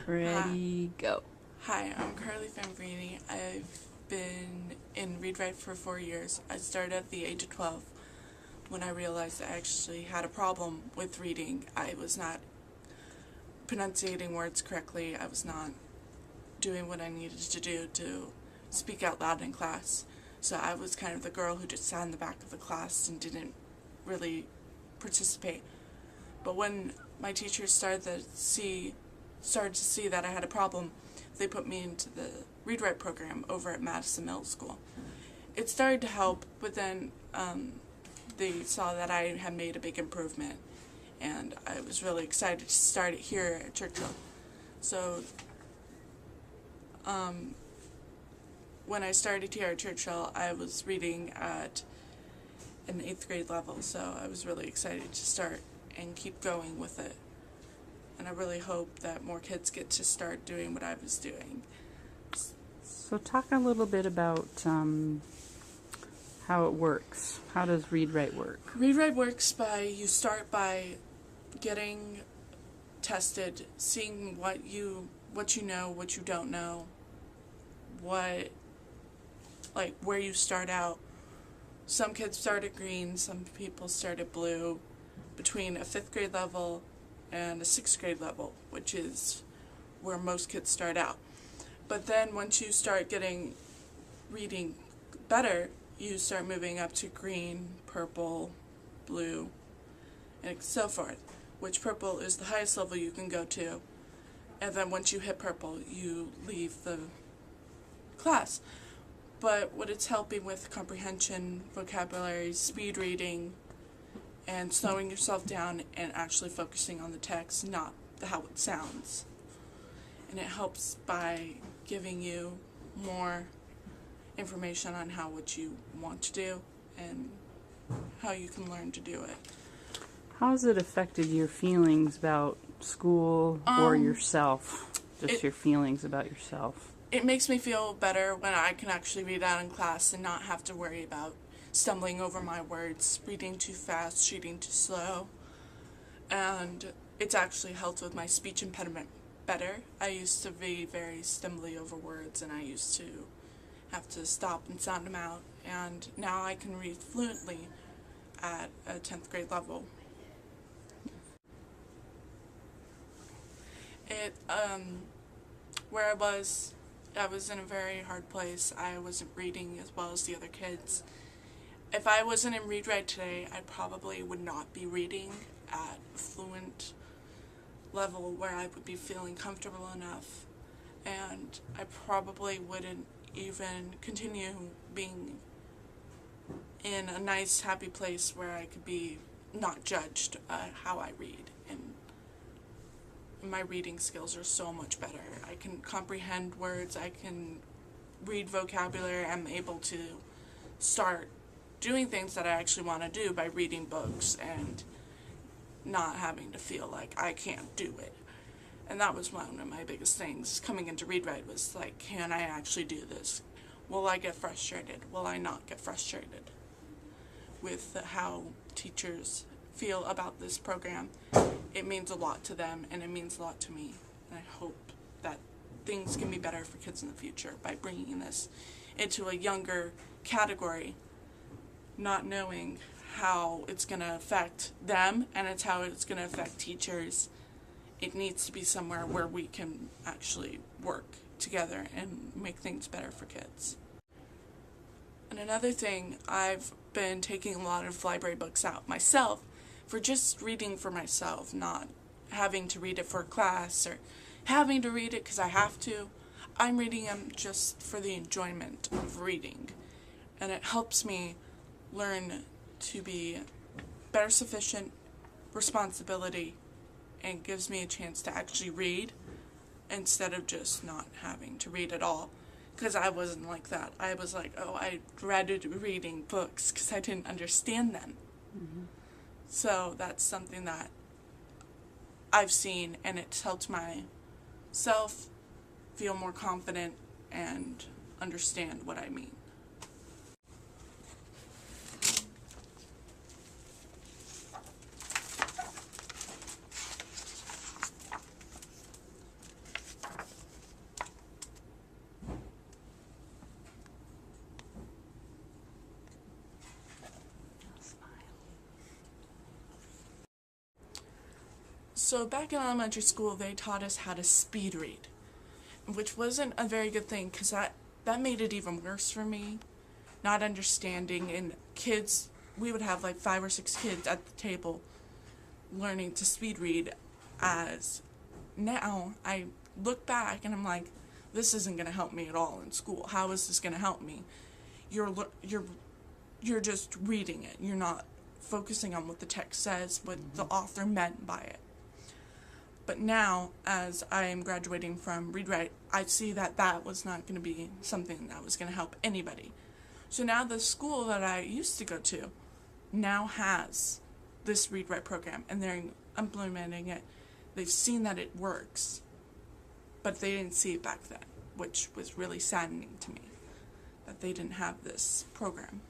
Ready, go. Hi, I'm Carlee. I've been in Read Write for 4 years. I started at the age of 12 when I realized I actually had a problem with reading. I was not pronunciating words correctly. I was not doing what I needed to do to speak out loud in class. So I was kind of the girl who just sat in the back of the class and didn't really participate. But when my teachers started to see that I had a problem, they put me into the Read Write program over at Madison Middle School. It started to help, but then they saw that I had made a big improvement, and I was really excited to start it here at Churchill. So when I started here at Churchill, I was reading at an 8th grade level, so I was really excited to start and keep going with it. And I really hope that more kids get to start doing what I was doing. So talk a little bit about how it works. How does Read Write work? Read Write works you start by getting tested, seeing what you know, what you don't know, where you start out. Some kids start at green, some people start at blue, between a 5th grade level and a 6th grade level, which is where most kids start out. But then once you start getting reading better, you start moving up to green, purple, blue, and so forth, which purple is the highest level you can go to. And then once you hit purple, you leave the class. But what it's helping with comprehension, vocabulary, speed reading, and slowing yourself down and actually focusing on the text, not how it sounds. And it helps by giving you more information on what you want to do and how you can learn to do it. How has it affected your feelings about school or yourself? Just your feelings about yourself. It makes me feel better when I can actually read out in class and not have to worry about stumbling over my words, reading too fast, reading too slow. And it's actually helped with my speech impediment better. I used to be very stumbly over words, and I used to have to stop and sound them out. And now I can read fluently at a 10th grade level. Where I was in a very hard place. I wasn't reading as well as the other kids. If I wasn't in Read Write today, I probably would not be reading at a fluent level where I would be feeling comfortable enough, and I probably wouldn't even continue being in a nice, happy place where I could be not judged how I read. And my reading skills are so much better. I can comprehend words, I can read vocabulary, I'm able to start doing things that I actually want to do by reading books and not having to feel like I can't do it. And that was one of my biggest things coming into Read Write, was like, can I actually do this? Will I get frustrated? Will I not get frustrated with how teachers feel about this program? It means a lot to them, and it means a lot to me. And I hope that things can be better for kids in the future by bringing this into a younger category, not knowing how it's going to affect them and how it's going to affect teachers. It needs to be somewhere where we can actually work together and make things better for kids. And another thing, I've been taking a lot of library books out myself for just reading for myself, not having to read it for class or having to read it because I have to. I'm reading them just for the enjoyment of reading. And it helps me learn to be better sufficient responsibility, and gives me a chance to actually read instead of just not having to read at all. Because I wasn't like that. I was like, I dreaded reading books because I didn't understand them. Mm-hmm. So that's something that I've seen, and it's helped myself feel more confident and understand what I mean. So back in elementary school, they taught us how to speed read, which wasn't a very good thing because that made it even worse for me, not understanding. And kids, we would have like 5 or 6 kids at the table learning to speed read. As now I look back and I'm like, this isn't going to help me at all in school. How is this going to help me? You're just reading it. You're not focusing on what the text says, what the author meant by it. But now, as I am graduating from Read Write, I see that that was not going to be something that was going to help anybody. So now the school that I used to go to now has this Read Write program, and they're implementing it. They've seen that it works, but they didn't see it back then, which was really saddening to me, that they didn't have this program.